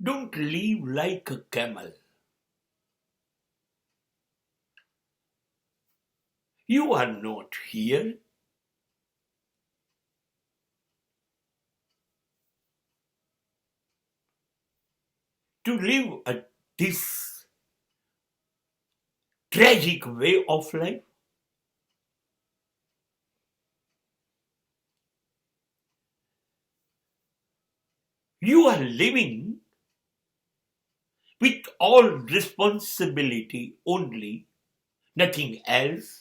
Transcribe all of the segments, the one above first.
Don't live like a camel. You are not here to live this tragic way of life. You are living with all responsibility only, nothing else.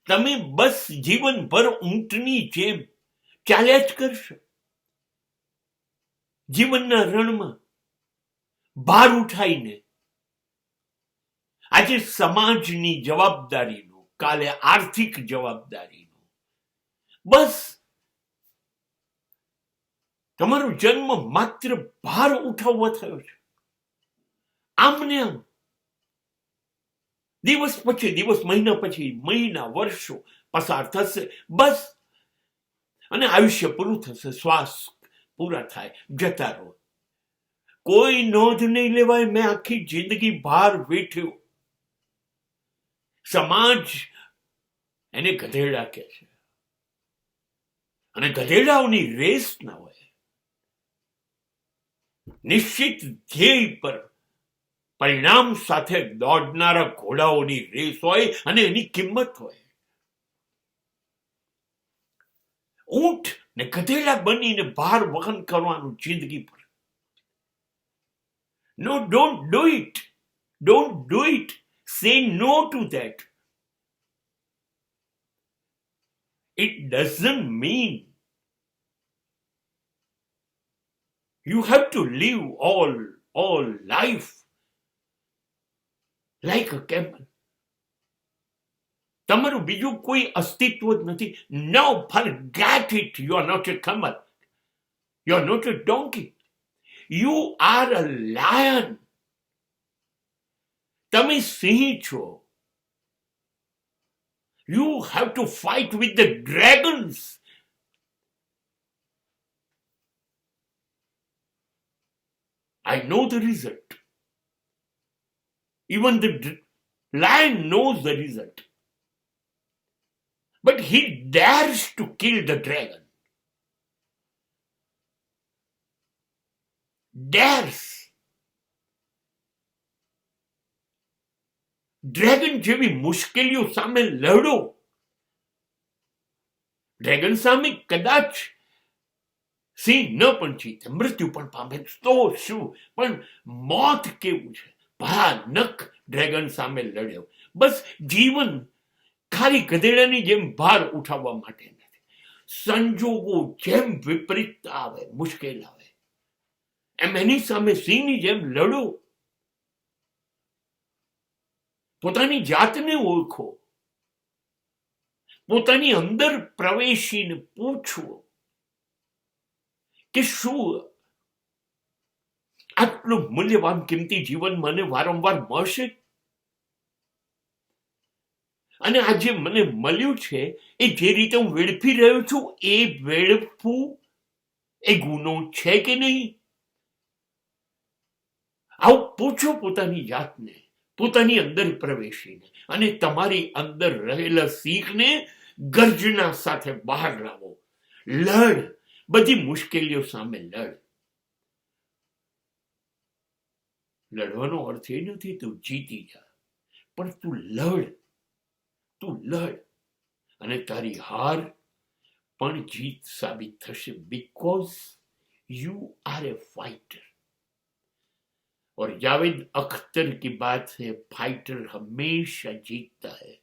તમે બસ જીવનભર ઊંટની જેમ ચાલ્યા જ કરશો. જીવનના રણમાં ભાર ઉઠાઈને આજે સમાજની જવાબદારીનું, કાલે આર્થિક જવાબદારીનું, બસ તમારો જન્મ માત્ર ભાર ઉઠાવવા થયો છે. આમને આમ દિવસ પછી દિવસ, મહિના પછી મહિના, વર્ષો પસાર થશે બસ, અને આયુષ્ય પૂરું થશે, શ્વાસ પૂરા થાય, જતા રહો. કોઈ નોંધ નહીં લેવાય મેં આખી જિંદગી ભાર વેઠ્યો. સમાજ એને ગધેડા કહે છે, અને ગધેડાઓની રેસ ના હોય. નિશ્ચિત ધ્યેય પર પરિણામ સાથે દોડનારા ઘોડાઓની રેસ હોય અને એની કિંમત હોય. ઊંટ ને ગધેડા બનીને ભાર વહન કરવાનું જિંદગી પર. No, don't do it. Don't do it. Say no to that. It doesn't mean you have to live all life like a camel. તમારું બીજું કોઈ અસ્તિત્વ જ નથી. No, forget it. You are not a camel. You are not a donkey. You are a lion. તમે સિંહ છો. You have to fight with the dragons. I know the result. Even the lion knows the result. But he dares to kill the dragon. Dares. Dragon જેવી મુશ્કેલીઓ સામે લડો. Dragon સામે કદાચ સિંહ ન પણ જીતે, મૃત્યુ પણ પામે તો શું, પણ મોત કેવું છે, ભયાનક ડ્રેગન સામે લડ્યો. બસ જીવન ખાલી ગધેડાની જેમ ભાર ઉઠાવવા માટે નથી. સંજોગો જેમ વિપરીત આવે, મુશ્કેલ આવે, એમ એની સામે સિંહની જેમ લડો. પોતાની જાતને ઓળખો. પોતાની અંદર પ્રવેશીને પૂછો કે શું આટલું મૂલ્યવાન કિંમતી જીવન મને વારંવાર મળશે? અને આ જે મને મળ્યું છે એ જે રીતે હું વેડફી રહ્યો છું, એ વેડફવું એ ગુનો છે કે નહીં? આવું પૂછો પોતાની જાતને, પોતાની અંદર પ્રવેશીને, અને તમારી અંદર રહેલા સિંહને ગર્જના સાથે બહાર લાવો. લડ, બધી મુશ્કેલીઓ સામે લડ. લડવાનો અર્થ એ નથી તું જીતી જા, પણ તું લડ. તું લડ, અને તારી હાર પણ જીત સાબિત થશે. Because you are a fighter. और जावेद अख्तर की बात है, फाइटर हमेशा जीतता है.